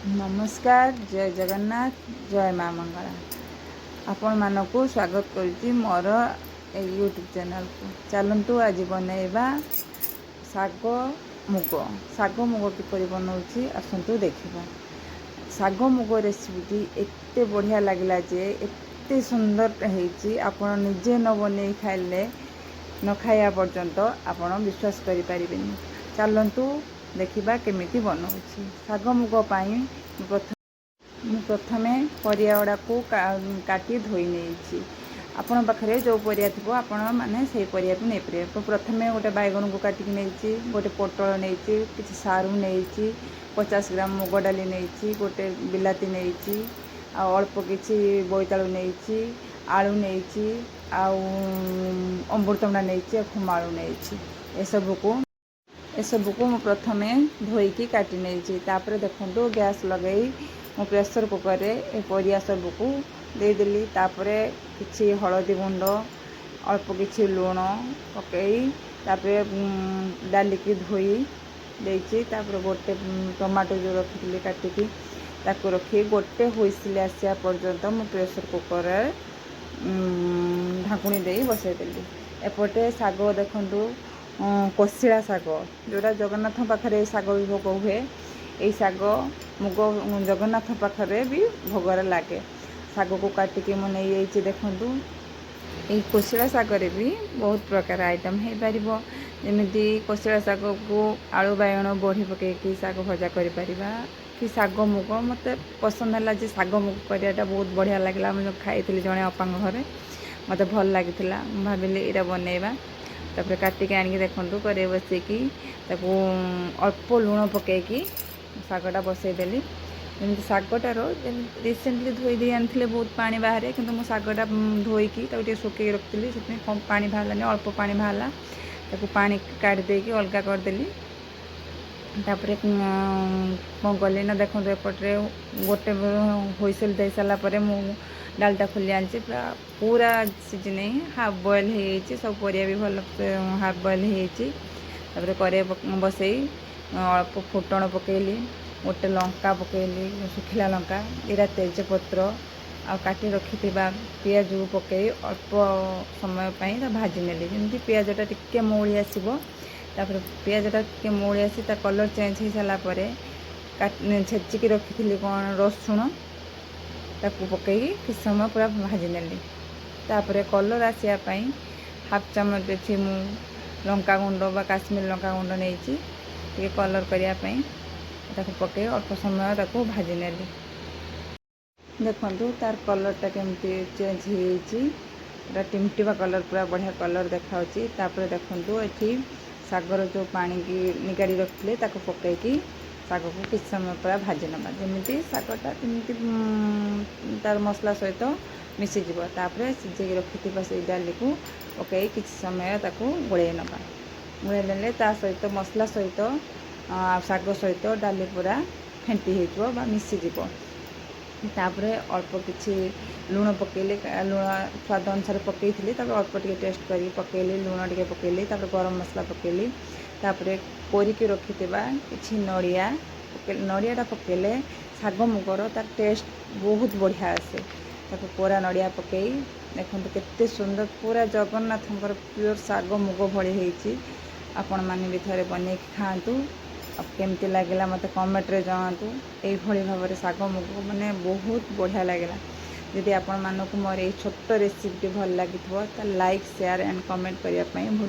नमस्कार जय जगन्नाथ जय माँ मंगला आपण मानक स्वागत करुच्ची मोर यूट्यूब चैनल को। चलतु आज बनैबा शाग मुग किपरि बनाऊँगी आसतु देखा। शाग मुग रेसिपीटी एते बढ़िया लगला जे एते सुंदर होती आपण निजे न बन खाइले न खाया पर्यंत आपण विश्वास करें। चलतु देखा केमिति बनाऊँगी। शाग मुग प्रथमे परिया गुड़ा को काटी धोई नहीं आपण पाखे जो परिया थी आपण मैंने से परिया को नहीं पारे। तो प्रथमे गोटे बैगन को काटिक नहीं गोटे पोटल नहीं कि सारू नहीं 50 ग्राम मुग डाली नहीं गोटे बिलाती नहीं अल्प किसी बोईतालु नहीं आलू नहीं अमृतभंडा नहीं खुमालू नहीं एसबू को प्रथमे धोईकी काटी नहीं तापर देखो गैस लगे मो प्रेसर कुकर रे ए परिया सबू को देदेली। तापरे किछि हलदी गुंड अल्प किछि लुण पकई तापरे डाली की धोई देछि। तापर गोटे टमाटो जो रखी काटिकी ताको रखी गोटे हुइसिल आसिया पर्यंत मो प्रेसर कुकर ढाकुणी दे बसईदेली। एपटे शाग देखु कोशिला शाग जोड़ा जगन्नाथ पाखे शाग भी भोग हुए यही शाग मुग जगन्नाथ पाखे भी भोगर लगे। शाग को काटिकी मु नहीं देखु यही कोशिला शागर भी बहुत प्रकार आइटम हो पार जमी कोशिला शाग को आलू बाइगण बड़ी पकईकि शाग भजा कर कि शाग मुग मत पसंद है शाग मुग कराटा बहुत बढ़िया लगे। मुझे खाई जड़े अपा घरे मत भल लगी भाविली यहाँ बनैबा तापर काटिक आनिक देखु करे बसैकी अल्प लुण पकईकि शागटा बसईदेली। जमी शागटार रिसेंटली धोई दे आनी बहुत पानी बाहर कि शागटा धोईकी सुखी रखी से पानी बाहरलानी अल्प पानी बाहरला पानी काढ़ी देकी अलगा करदेली। तापर कौन कली ना देखो एपटे गोटे हुइसेल दे सारापर मु डालटा खोली आनी पूरा सीझी नहीं हाफ बॉयल हो सब परिया भी भल हाफ बॉयल हो करे बसई अल्प फुटण पकेली गोटे लंका पकेली सुखिला लंका इरा तेजपत्र आ काटी रखि पियाज को पकई अल्प समय भाजी नेली जमी पियाजटा टिके मौली आसो। तापर पियाजटा टिके मौली आसी कलर चेंज हो सारापर छेचिकी रखी कौन रसुण ताकू पकई कि समय पूरा भाजी नेली। तापर कलर आसापी हाफ चामच देखी मु लंका गुंड बा काश्मीर लंका गुंड नहीं कलर करने पकई अल्प समय ताकू भाजी नेली। देखु तार कलरटा केमती चेंज हो टिमटिमा कलर पूरा बढ़िया कलर देखा। तापर देखु ये शागर जो पानी की निगाड़ी रखिले पकईकि शाग को किसी समय पूरा भाजी नवा जमी शागटा तार मसला सहित मिसीज। तापर सीझे रखि से डाली को पकई किसी समय गोले नवा गोले नेले सहित मसला सहित शाग सहित डाली पूरा फेंटी हो मिसीज। तापर अल्प किसी लुण पकेली लुण स्वाद अनुसार पकई अल्प टे टेस्ट कर पकेली लुण टे पकेली गरम मसला पकेली तापर कोरिकी रखि कि नड़िया नड़ियाटा पकेले शाग मुगर तार टेस्ट बहुत बढ़िया आसे। कोरा नड़िया पकई देखो केते सुंदर पूरा जगन्नाथंकर प्योर शाग मुग भली होती। आपण माने भी थरे बने खातु केमती लगे मत कमेंट रे जनातु। यही भाव में शाग मुग मैंने बहुत बढ़िया लगे। जदि आपण मानक मोर ये छोट रेसिपी भल लगी लाइक शेयर एंड कमेंट करने भूल।